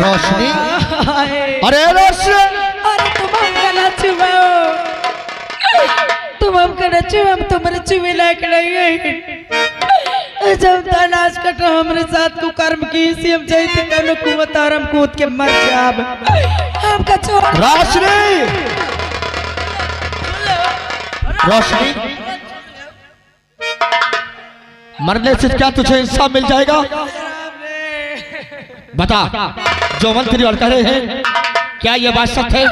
रोशनी, अरे रोशनी, अरे तुम हमका ना छुओ, तुम हमका ना छुओ, हम तुम्हारे छुए लायक नहीं है। जब तनाश कटो हमारे साथ को कर्म की सी हम जाते कनो कुवत और हम कूद के मर जाब। हमका छोड़ रोशनी, रोशनी, मरने से क्या तुझे इंसाफ मिल जाएगा? बता, जो मंत्री और कह रहे हैं क्या ये बात सच है?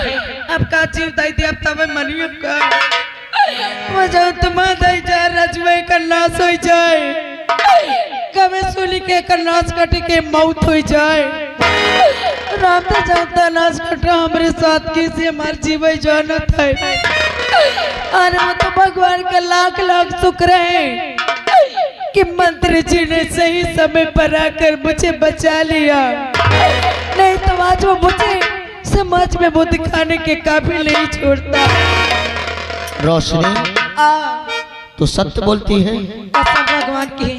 अब का जीव दाई दे अब तब मनी अब का वजह तुम्हारा दाई जा रजवे का नाश हो जाए, कभी सुनी के का नाश कटे के मौत हो जाए। राम तो जानता नाश कटा हमारे साथ किसी हमारे जीवन जानत है। अरे वो तो भगवान का लाख लाख शुक्र है कि मंत्री जी ने सही समय पर आकर मुझे बचा लिया, नहीं तो आज वो मुझे समाज में वो दिखाने के काबिल नहीं छोड़ता। रोशनी, तो सत्य बोलती है? ऐसा भगवान की,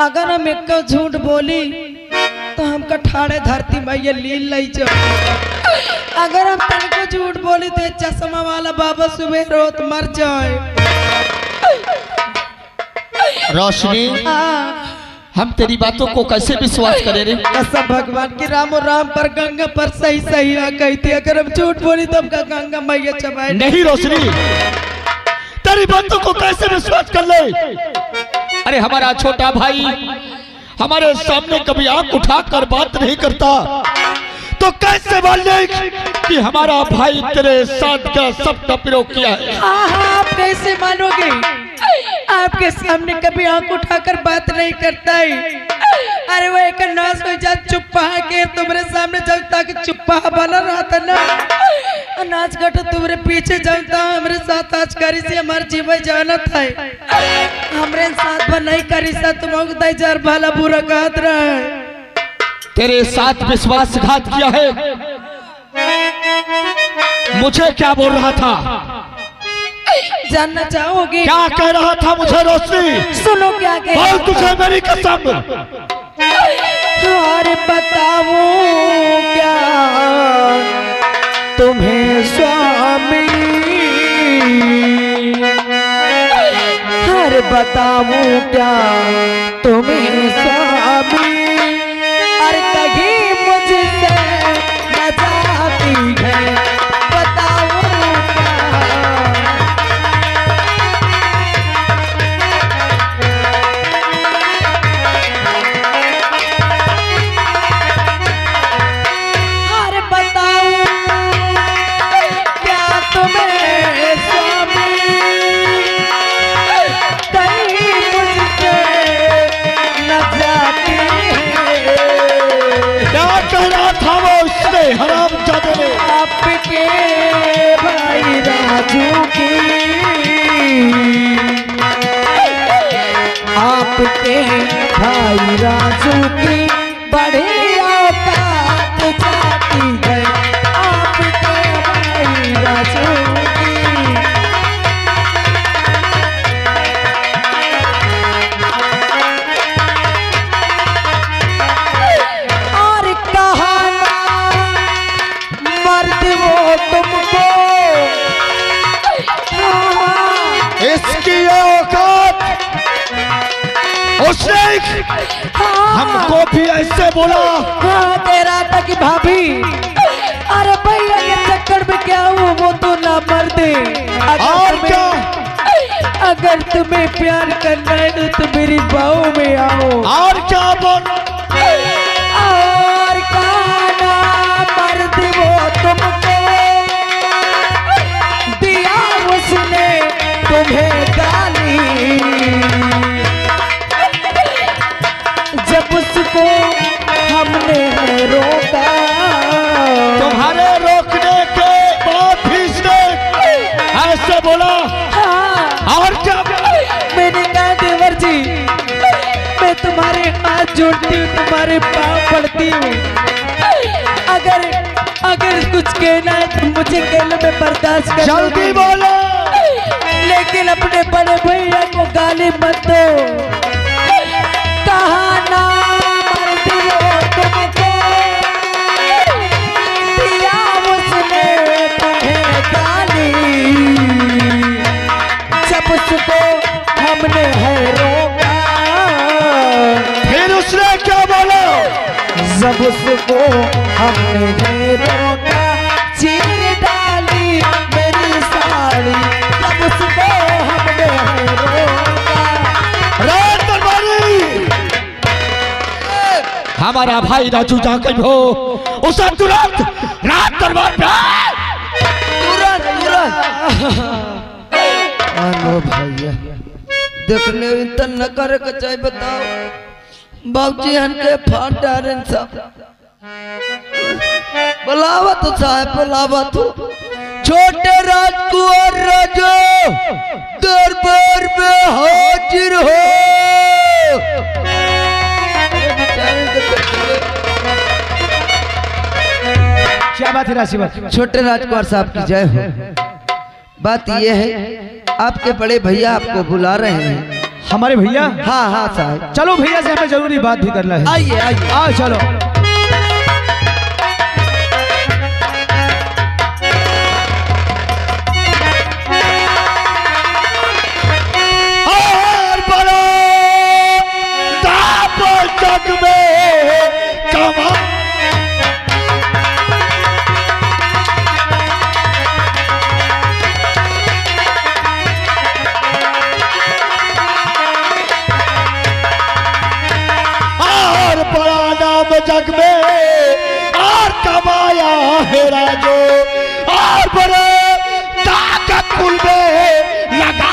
अगर हम एक झूठ बोली तो हमका ठाड़े धरती मैया लील लाई जाओ। अगर हम तनको झूठ बोली तो चश्मा वाला बाबा सुबह रोत मर जाए। रोशनी, हम तेरी बातों को कैसे विश्वास करें रे? कसम भगवान की, राम और राम पर गंगा पर सही सही आ गई थी। अगर हम झूठ बोली तो हमका गंगा मैया चबाए। नहीं रोशनी, तेरी बातों को कैसे विश्वास कर ले? अरे हमारा छोटा भाई हमारे सामने कभी आंख उठाकर बात नहीं करता, तो कैसे मान ले कि हमारा भाई तेरे साथ का सबका प्रयोग किया है? हाँ, आप कैसे मानोगे? आपके सामने कभी आंख उठाकर बात नहीं करता है। अरे वो एक नाश हो जा चुप्पा के तुम्हारे सामने जब तक चुप्पा बना रहा था ना, नाच घट तुम्हारे पीछे जलता हमारे साथ आज करी से हमारे जीवन जाना था। हमारे साथ बनाई करी सा तुम जार भाला बुरा कहत रहा है। तेरे साथ विश्वासघात किया है। मुझे क्या बोल रहा था? जानना चाहोगे? क्या कह रहा था मुझे रोशनी? सुनो क्या कह रहा बोल, तुझे मेरी कसम। और बताओ क्या तुम्हें स्वामी, हर बताओ क्या तुम्हें स्वामी, और कहीं मुझसे न जाती है, बताओ हराम जादे आपके भाई राजू की, आपके भाई राजू की बड़ी औकात जाती है, आपके भाई राजू की। और कहा तुमको इसकी औकात, उसने हमको भी ऐसे बोला। हाँ, तेरा था कि भाभी, अरे भैया के चक्कर में क्या हुआ, वो तो ना मर्दे। और क्या? अगर तुम्हें प्यार करना है तो तुम मेरी बाहों में आओ। और क्या बोल? और कहना मर्द वो तुमको दिया उसने तुम्हें गाली, जब उसको हमने रोका, तुम्हारे रोकने के बाद भी इसने ऐसे बोला। हाँ, और क्या? मैंने कहा देवर जी, मैं तुम्हारे हाथ जोड़ती हूँ, तुम्हारे पाँव पड़ती हूँ। अगर कुछ कहना है तो मुझे कहने में बर्दाश्त कर। जल्दी बोलो। लेकिन अपने बड़े भैया को गाली मत दो। कहा ना मर्द वो तुमको उसने क्या बोला? जब उसको हमने रोका चीर डाली मेरी साड़ी, जब उसको हमने रोका। रात दरबारी हमारा भाई राजू जाकर हो उसे तुरंत रात दरबार पे तुरंत आनो भैया देखने इंतन न करे के चाहे बताओ बाबूजी हनके फाट डारेन सब बुलावा तो साहब बुलावा तो छोटे राजकुमार राजो दरबार में हाजिर हो। क्या बात है राशि बात? छोटे राजकुमार साहब की जय हो। बात यह है आपके बड़े भैया आपको बुला रहे हैं। हमारे भैया? हाँ हाँ साहब। चलो भैया से हमें जरूरी बात भी करना है। आइए आइए आओ चलो। और बड़ा दाप जग में कमा जग में और कमाया है राजो और बड़े ताकत कुल में लगा।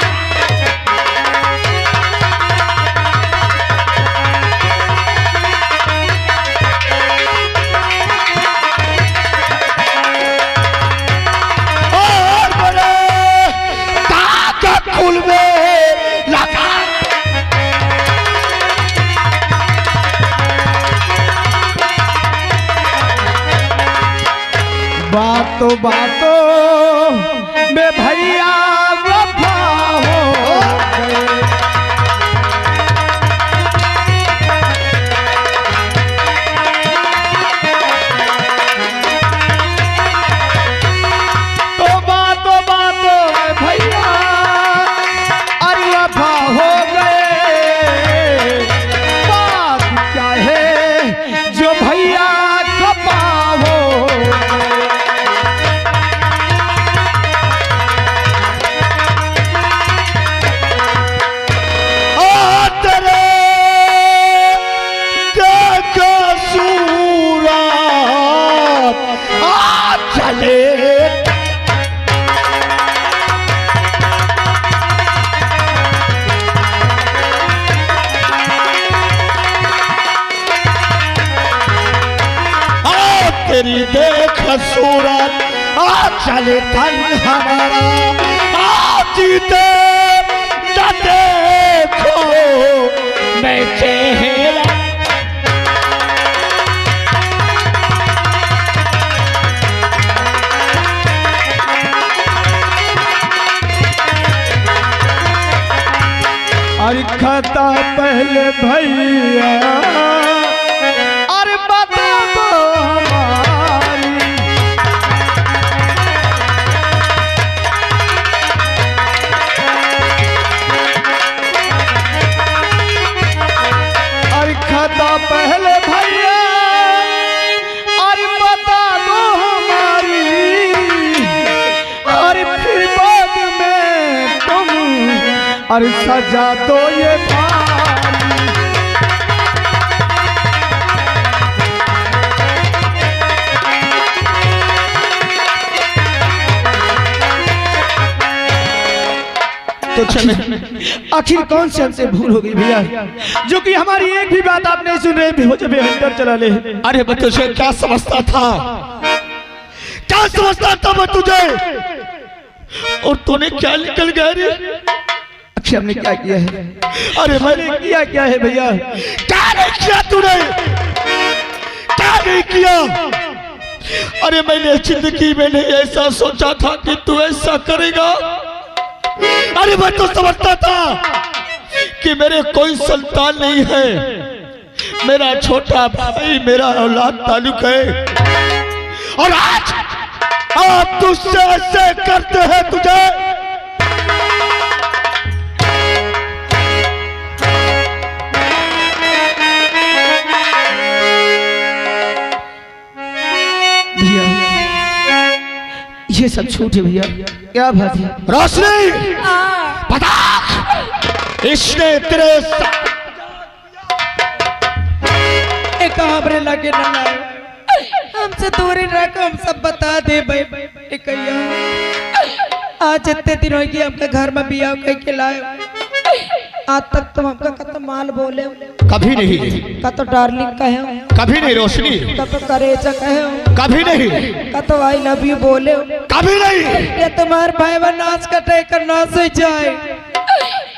और बड़े ताकत कुल में लगा। बातों में भैया वफा हो गए। तो बातों में भैया अरे वफा हो गए। बात क्या है जो भैया खपा हो तेरी देख सूरत आ चले तन हमारा आ जीते न देखो मैं चेहरा। अरे खाता पहले भैया अरे बता दो हमारी। अरे खाता पहले भैया अरे बता दो हमारी। अरे फिर बाद में तुम अरे सजा दो ये तो चले। आखिर कौन से हमसे भूल हो गई भैया जो कि हमारी एक भी बात आप नहीं सुन रहे बेहतर चला ले। अरे मैं तुझे क्या समझता था, क्या समझता था मैं तुझे, और तूने क्या निकल गया रे? अक्षय हमने क्या किया है? अरे मैंने किया क्या है भैया? क्या नहीं किया तूने, क्या नहीं किया? अरे मैंने जिंदगी में नहीं ऐसा सोचा था कि तू ऐसा करेगा। अरे मैं तो समझता था कि मेरे कोई संतान नहीं है, मेरा छोटा भाई मेरा औलाद ताल्लुक है, और आज आप तुझसे ऐसे करते हैं तुझे। सब छूट है भैया। क्या बात है रोशनी, बता इसने तेरे एक हमरे लगे न लाए, हमसे दूरी रख, हम सब बता दे भाई। आज इतने दिन हो गए हमके घर में बिया कह के लाए, आज तक तुम हमका कत माल बोले, कभी नहीं, कत डार्लिंग कहे, कभी नहीं रोशनी, कत करेजा कहे, कभी नहीं, कत आई लव यू बोले, कभी नहीं। ये तुम्हारे भाई बहन नाच कटे कर नाच हो जाए,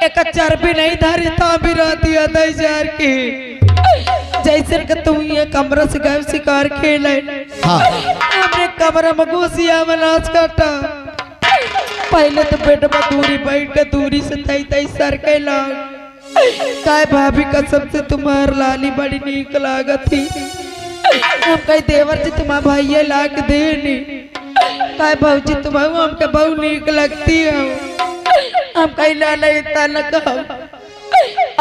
एक चर्बी नहीं धरी ता भी रहती है 10,000 की, जैसे कि तुम ये कमरा से गए शिकार खेले, हाँ हमने कमरा में घुसिया में नाच काटा, पहले तो बेटा में दूरी बैठ के दूरी से तई सर के लाग, काय भाभी कसम से तुम्हार लाली बड़ी नीक लागत थी, हम कई देवर जी तुम्हारा भाई लाग देनी, काय भाजी तुम्हारा हमके बहुत नीक लगती है, हम कई लाला इतना न कहो,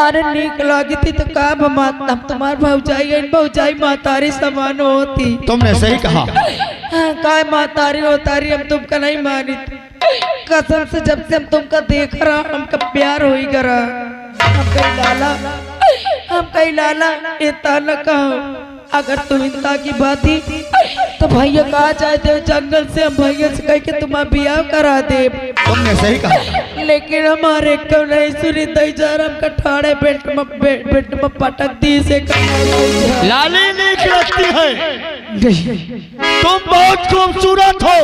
अरे नीक लगी थी तो का हम तुम्हार भौजाई मातारी समान होती। तुमने सही कहा। काय मातारी होतारी हम तुमका नहीं मानी, कसम से जब से हम तुमका देख रहा हमका प्यार हो ही गरा, हम कई लाला इतना न कहो, अगर तुम इंता की बात ही तो भैया कहा जाए दे जंगल से, हम भैया से कह के तुम्हारा बियाह करा दे। तुमने सही कहा, लेकिन हमारे क्यों नहीं सुनी दई जा रहा, हम कठाड़े बेट में पटक दी से लाली नीक लगती है, तुम बहुत खूबसूरत हो,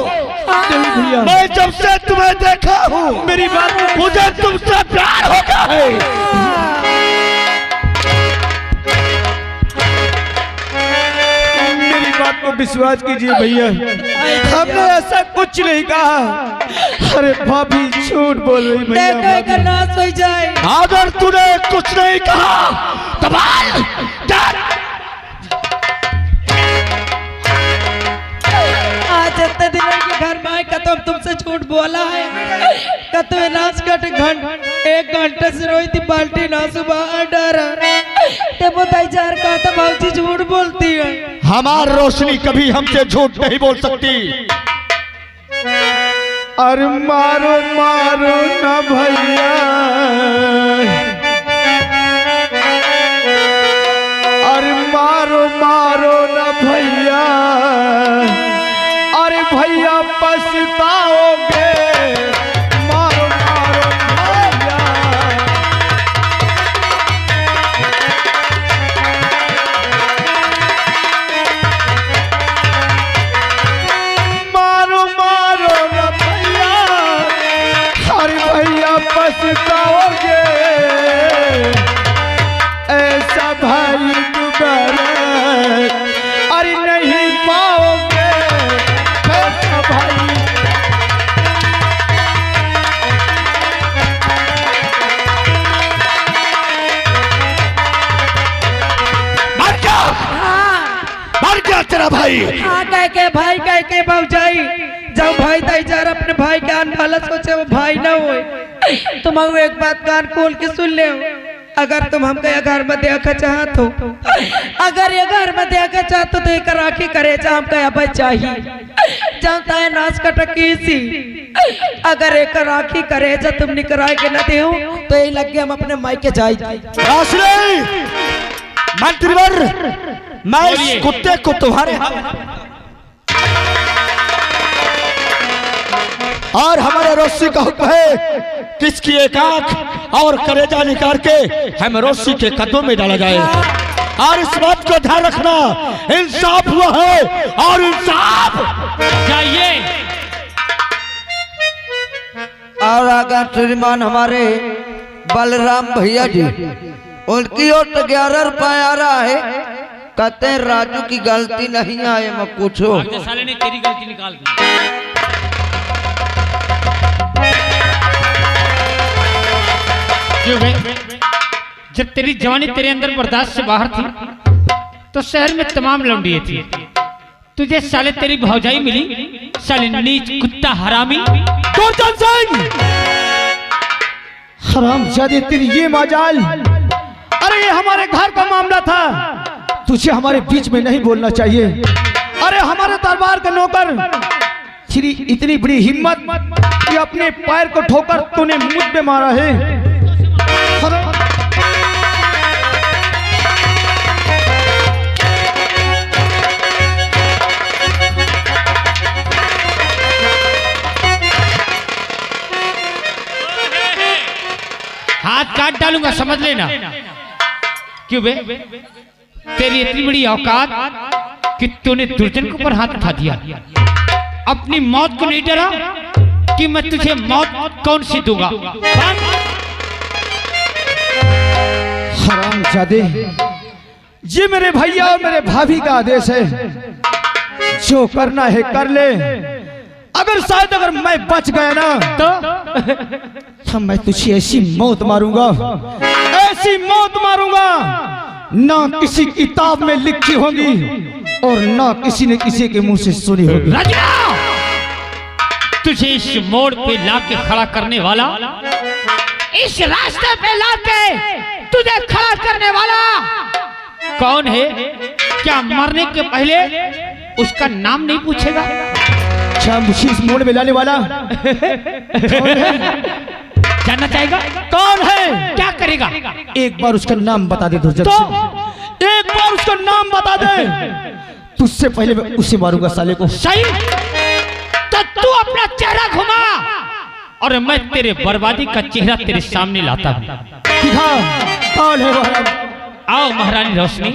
भैया। मैं जब से तुम्हें देखा हूँ मेरी बात मुझे तुमसे प्यार हो गया है। मेरी बात को विश्वास कीजिए भैया, हमने ऐसा कुछ नहीं कहा। अरे भाभी झूठ बोल रही भैया। का नाश हो जाए, अगर तूने कुछ नहीं कहा तो बोल। आज इतने दिनों के घर में आए कतम तुमसे झूठ बोला है, कतवे नाच कट 1 घंटे से रोई थी बाल्टी ना सुबह डरा, ते बताई जार का था भाजी झूठ बोलती है। हमार रोशनी कभी हमसे झूठ नहीं बोल सकती। अरे मारो मारो ना भैया, अरे मारो मारो ना भैया, अरे भैया पछताओगे, मारो मारो भैया। मारो मारो ना भैया, अरे भैया पछताओगे, ऐसा भाई दोबारा अरे नहीं पाओगे, ऐसा भाई। मर गया तेरा भाई। हाँ कह के भाई कह के भौजाई, जब भाई ताई जार अपने भाई के आने वाला सोचे वो भाई ना हो, तुम एक बात कान खोल के सुन ले, अगर तुम हमको ये घर में देखा चाहत हो, अगर ये घर में देखा चाहत हो तो एक राखी करे जा हमको अब चाहिए, जानता है नाच कटकी सी, अगर एक राखी करे जा तुम निकराए के न दे तो यही लग गया हम अपने मायके जाए। मंत्रीवर, मैं इस कुत्ते को तुम्हारे और हमारे रोशी का हुक्म है किसकी एक आंख और कलेजा निकाल के हम रोशी के कदमों में डाला जाए, और इस बात को ध्यान रखना, इंसाफ हुआ है और इंसाफ चाहिए। और आगा श्रीमान हमारे बलराम भैया जी, उनकी ओर 11 रुपया आ रहा है, कहते हैं राजू की गलती नहीं आए, मैं पूछो साले ने तेरी गलती निकाल दी। जब तेरी जवानी तेरे अंदर बर्दाश्त से बाहर थी तो शहर में तमाम लौंडिये थी, तुझे साले तेरी भौजाई मिली, साले नीच कुत्ता हरामी। दुर्जन सिंह हरामजादे, तेरी ये मजाल, अरे ये हमारे घर का मामला था, तुझे हमारे बीच में नहीं बोलना चाहिए। अरे हमारे दरबार का नौकर तेरी इतनी बड़ी हिम्मत कि अपने पैर को ठोकर तूने मुझ पे मारा है। हाथ काट डालूंगा, समझ लेना। क्यों बे, तेरी इतनी बड़ी औकात कि तूने दुर्जन के ऊपर हाथ उठा दिया। अपनी मौत को नहीं डरा कि मैं तुझे मौत कौन सी दूंगा। हरामजादे, ये मेरे भैया और मेरे भाभी का आदेश है, जो करना है कर ले। अगर शायद अगर मैं बच गया ना तो मैं तुझे ऐसी मौत मारूंगा, ऐसी मौत मारूंगा ना किसी किताब में लिखी होगी और ना किसी ने किसी के मुंह से सुनी होगी। राजा, तुझे इस मोड़ पे लाके खड़ा करने वाला, इस रास्ते पे लाके तुझे खड़ा करने वाला कौन है? क्या मरने के पहले उसका नाम नहीं पूछेगा? क्या मुझे इस मोड़ में लाने वाला कौन है? जानना चाहेगा कौन है? क्या करेगा? एक बार उसका नाम बता दे दुर्जन तो से। एक बार उसका नाम बता दे, तुझसे पहले मैं उसे मारूंगा साले को। सही, तो तू अपना चेहरा घुमा और मैं तेरे बर्बादी का चेहरा तेरे सामने लाता हूँ। कौन है महाराज? आओ महारानी रोशनी।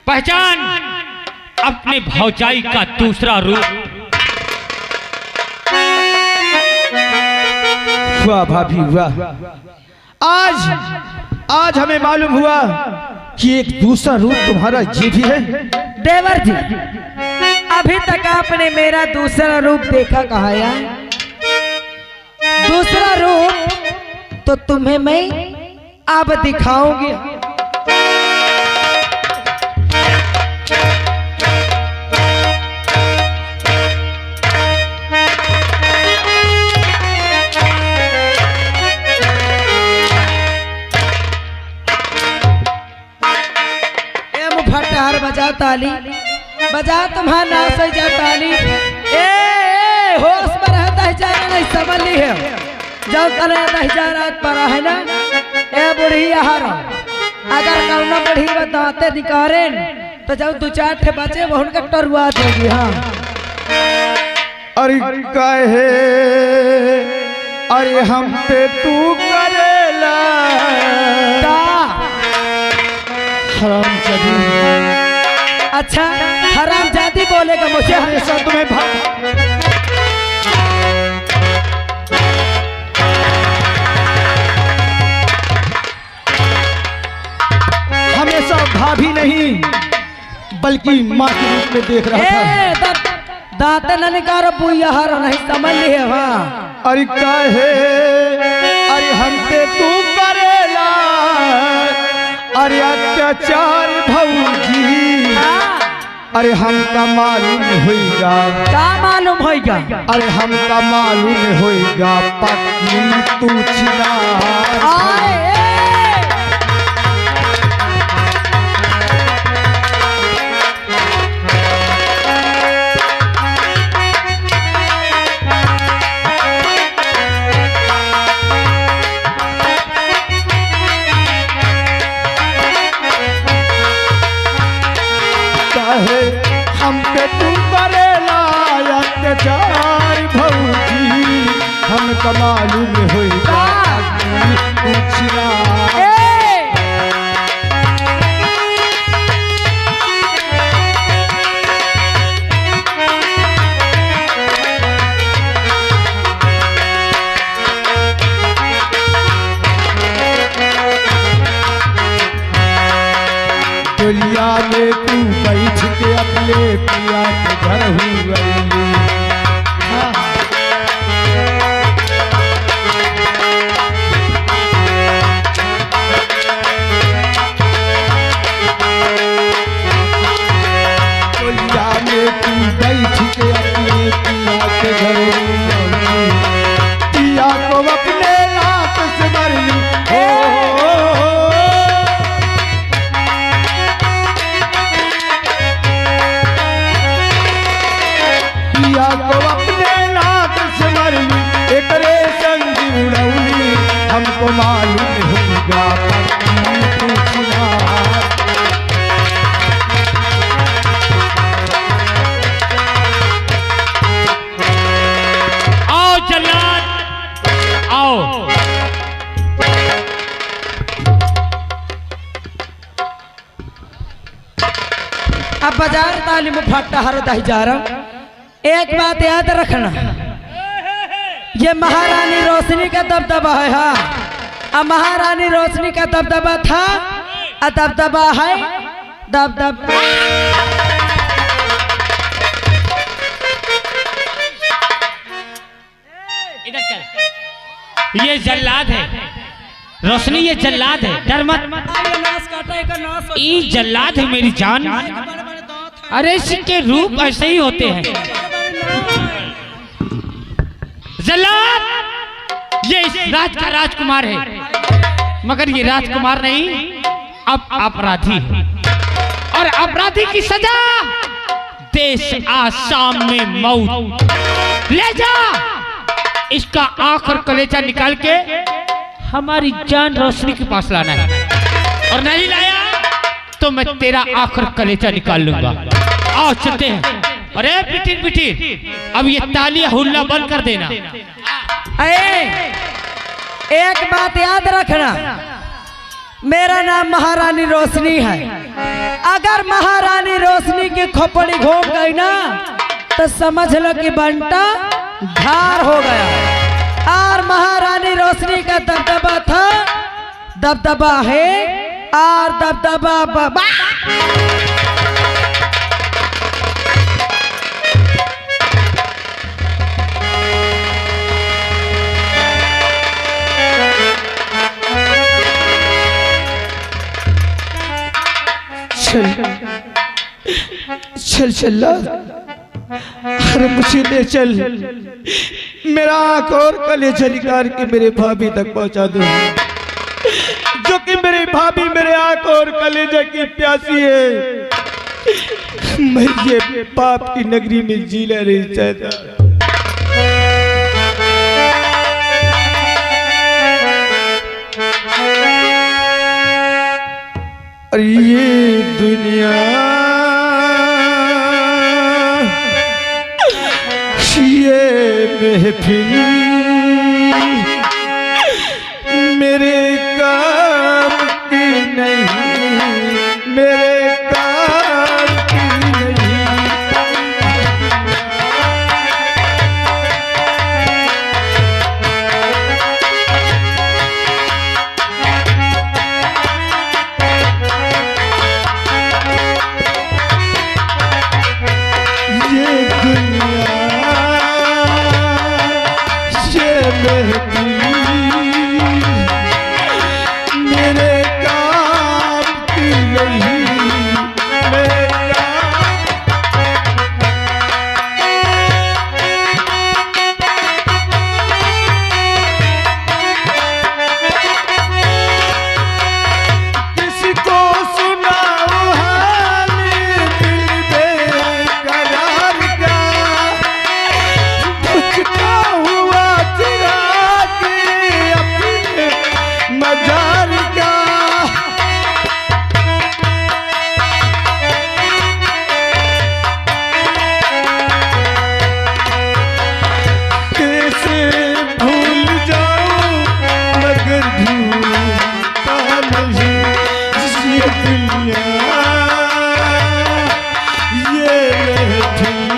पहचान अपने भौजाई का दूसरा रूप। वाह भाभी वाह, आज हमें मालूम हुआ कि एक दूसरा रूप तुम्हारा ये भी है। देवर जी, अभी तक आपने मेरा दूसरा रूप देखा कहाँ है? दूसरा रूप तो तुम्हें मैं अब दिखाऊंगी। फटहार बजाओ ताली, बजाओ तुम्हारा नाश हो जा ताली। ए होश में रहता है जाना नहीं समझ ली है, जब कर रहता है जाना पर है ना। ए बुढ़ी हार, अगर कौना बुढ़ी बताते निकारे तो जब दो चार ठे बचे वो उनका टरुआ देगी। हाँ अरे कहे अरे हम पे तू करेला हरामजादी। अच्छा हरामजादी बोलेगा मुझे हमेशा तुम्हें हमेशा भाभी नहीं बल्कि माँ के रूप में देख रहा था। दांत न निकारो बुआ हर नहीं समझ लिए। वहाँ अरे कहे अरे हम पे तू करेला अरे अत्याचार भौजी। अरे हमका मालूम होगा, क्या मालूम होगा? अरे हमका मालूम होगा पक्की तू चिनार। हम पे तू करेला अत्याचार भौजी, हमका मालूम होगा तू चिनार। दुनिया में तू बैठ के अपने पिया के घर हुई। दुनिया में तू बैठ के अपने पिया के घर हुई। पिया को अपने को मालूम होगा पूछना। आओ जल्लाद आओ। अब बाजार ताली में फट्टा हर दही जा रहा हूं। एक बात याद रखना, ये महारानी रोशनी का दबदबा है। हाँ, अब महारानी रोशनी का दबदबा था, दबदबा है, दबदबा। इधर चल। ये जल्लाद है रोशनी, ये जल्लाद है, डर मत। ये जल्लाद है मेरी जान। अरे इसके रूप ऐसे ही होते हैं। जल्लाद ये इस राज का राजकुमार है, मगर ये राजकुमार नहीं, अब अपराधी है। और अपराधी की सजा देश आसाम में मौत। ले जा इसका आंख और कलेजा निकाल के हमारी जान रोशनी के पास लाना है, और नहीं लाया तो मैं तेरा आंख और कलेजा निकाल लूंगा। आओ चलते हैं। अरे पिटीर पिटीर, अब ये तालियां हुल्ला बंद कर देना। एक बात याद रखना, मेरा नाम महारानी रोशनी है। अगर महारानी रोशनी की खोपड़ी घूम गई ना तो समझ लो कि बंटा धार हो गया। और महारानी रोशनी का दबदबा था, दबदबा है, और दबदबा बाबा। चल चल, अरे मुझे ले चल, मेरा आंख और कलेजा निकाल के मेरे भाभी तक पहुंचा दो, जो कि मेरी भाभी मेरे आंख और कलेजा की प्यासी है। मैं ये पाप की नगरी में जीना नहीं चाहता। और ये दुनिया ये महफिल मेरे काम की नहीं, मेरे काम की नहीं। ये दुनिया मेरे काम की नहीं, मेरा किसको सुनाऊं हाल दिल बेकरार का, मुझको हुआ चिराग अपने मजार का। कैसे भूल जाऊं मगर भूलता नहीं, ये दुनिया ये महफिल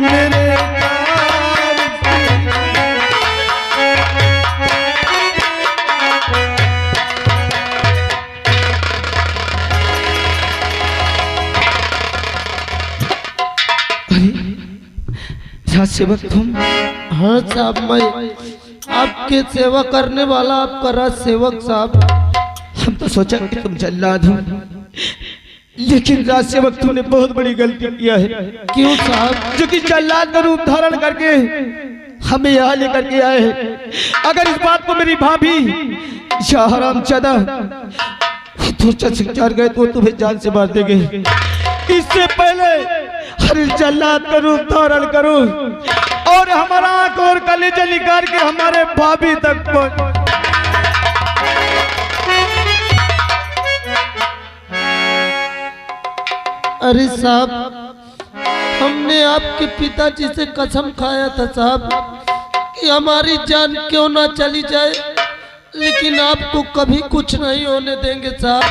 मेरे काम की राज सेवक तुम? हाँ साहब, मैं आपके सेवा करने वाला आपका राज सेवक साहब। हम तो सोचा कि तुम जल्लाद हो, लेकिन राज सेवक तुमने बहुत बड़ी गलती किया है। क्यों साहब? जो कि जल्लाद का रूप धारण करके हमें यहाँ लेकर के आए हैं। अगर इस बात को मेरी भाभी या हरामजादा तुरचन सिंह जान गए तो तुम्हें जान से मार देंगे। इससे पहले हर जल्लाद का रूप धारण करो और हमारा आंख और कलेजा निकाल के हमारे भाभी तक पहुंच। अरे साहब, हमने आपके पिताजी से कसम खाया था साहब कि हमारी जान क्यों ना चली जाए, लेकिन आपको कभी कुछ नहीं होने देंगे साहब।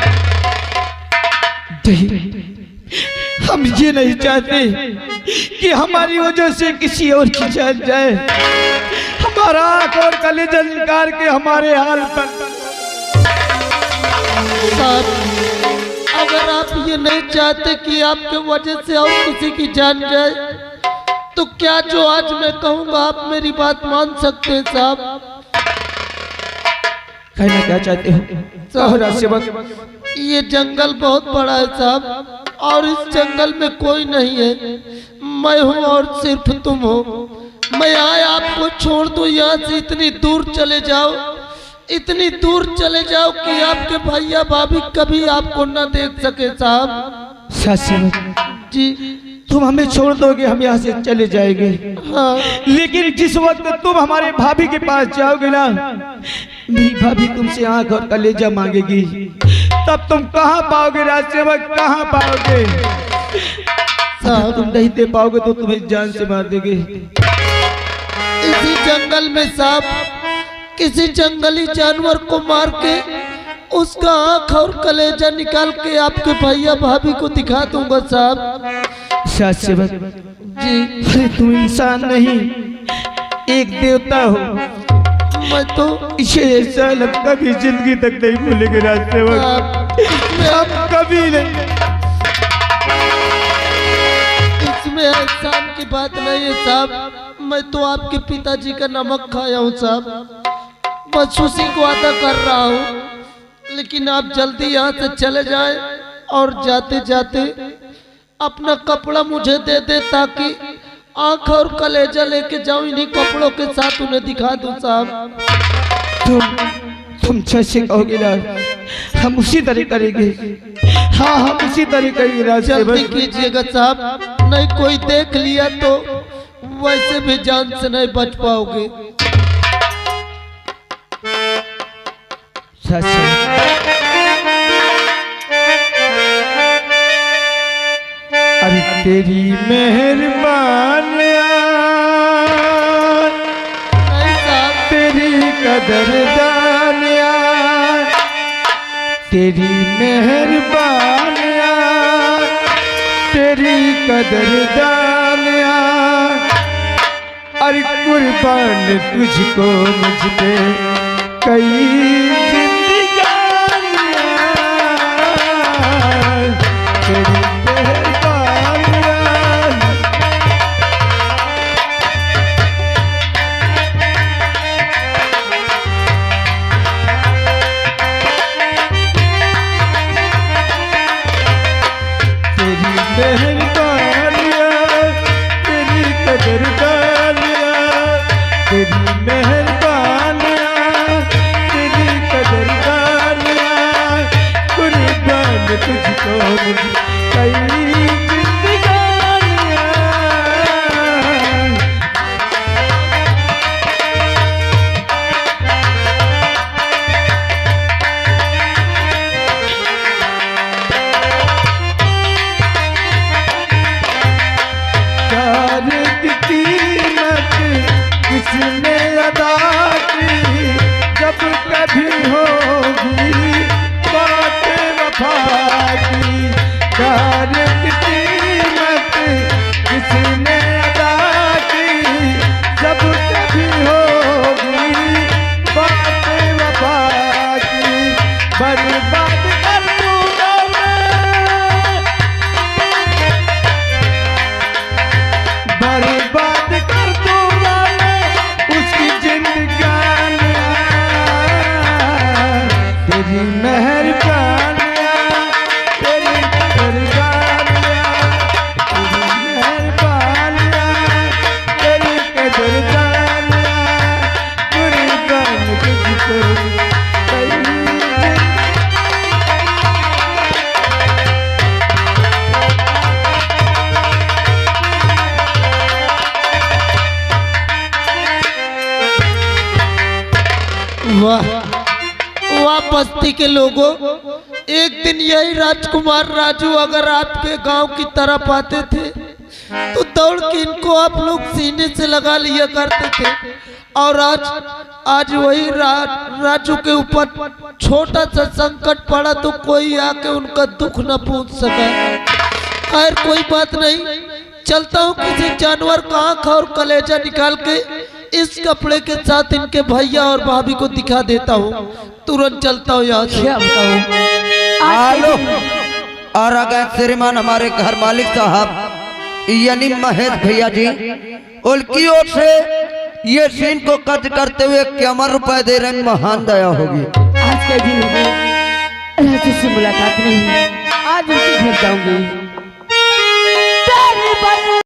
हम ये नहीं चाहते कि हमारी वजह से किसी और की जान जाए। हमारा आंख और कलेजा निकाल के हमारे हाल पर साहब, अगर आप ये नहीं चाहते कि आपके वजह से और किसी की जान जाए, तो क्या जो आज मैं कहूँगा आप मेरी बात मान सकते हैं साहब? कहना क्या चाहते हो? ये जंगल बहुत बड़ा है साहब, और इस जंगल में कोई नहीं है, मैं हूँ और सिर्फ तुम हो। मैं आए आपको छोड़ दूं, यहाँ से इतनी दूर चले जाओ, इतनी दूर चले जाओ कि आपके भैया भाभी कभी आपको न देख सके साहब। जी, तुम हमें छोड़ दोगे, हम यहाँ से चले जाएंगे। हाँ, लेकिन जिस वक्त तुम हमारे भाभी के पास जाओगे ना, मेरी भाभी तुमसे आंख और कलेजा मांगेगी, तब तुम कहाँ पाओगे राजसेवक, कहाँ पाओगे? साहब, तुम नहीं दे पाओगे तो तुम्हें जान से मार देंगे। इसी जंगल में साहब किसी जंगली जानवर को मार के उसका आंख और कलेजा निकाल के आपके भैया भाभी को दिखा दूंगा साहब। सेवक जी, अरे तुम इंसान नहीं, एक देवता हो। मैं तो इसे ऐसा लगता भी जिंदगी तक नहीं भूलेंगे राजसेवक, हम कभी नहीं। इसमें एहसान की बात नहीं है साहब, मैं तो आपके पिताजी का नमक खाया हूँ साहब, बस उसी को अदा कर रहा हूँ। लेकिन आप जल्दी यहाँ से चले जाएं और जाते जाते अपना कपड़ा मुझे दे दे, ताकि आंख और कलेजा लेके जाऊं, इन्हीं कपड़ों के साथ उन्हें दिखा दूं साहब। तुम जैसे कहोगे ना, हम उसी तरह करेंगे। हाँ, हम उसी तरह करेंगे राजसेवक। जल्दी कीजिएगा साहब, नहीं कोई देख लिया तो वैसे भी जान से नहीं बच पाओगे। अरे तेरी मेहरबानियाँ, तेरी कदरदानियाँ, तेरी मेहरबानियाँ, तेरी कदरदानियाँ, अरे कुर्बान तुझको मुझ पे कई बस्ती के लोगों, एक दिन यही राजकुमार राजू अगर आपके गांव की तरफ आते थे तो दौड़ के इनको आप लोग सीने से लगा लिया करते थे। और आज वही राजू के ऊपर छोटा सा संकट पड़ा तो कोई आके उनका दुख न पूछ सका। खैर कोई बात नहीं, चलता हूँ किसी जानवर का आंख और कलेजा निकाल के इस कपड़े के साथ इनके भैया और भाभी को दिखा देता हूँ। तुरंत चलता हूँ यहाँ से। आलो। और अगर श्रीमान हमारे घर मालिक साहब यानी महेश भैया जी, उनकी ओर से ये सीन को कट करते हुए 51 रुपए दे रहे हैं। महान दया होगी। आज के दिन राजू से मुलाकात नहीं, आज उनके घर जाऊंगी।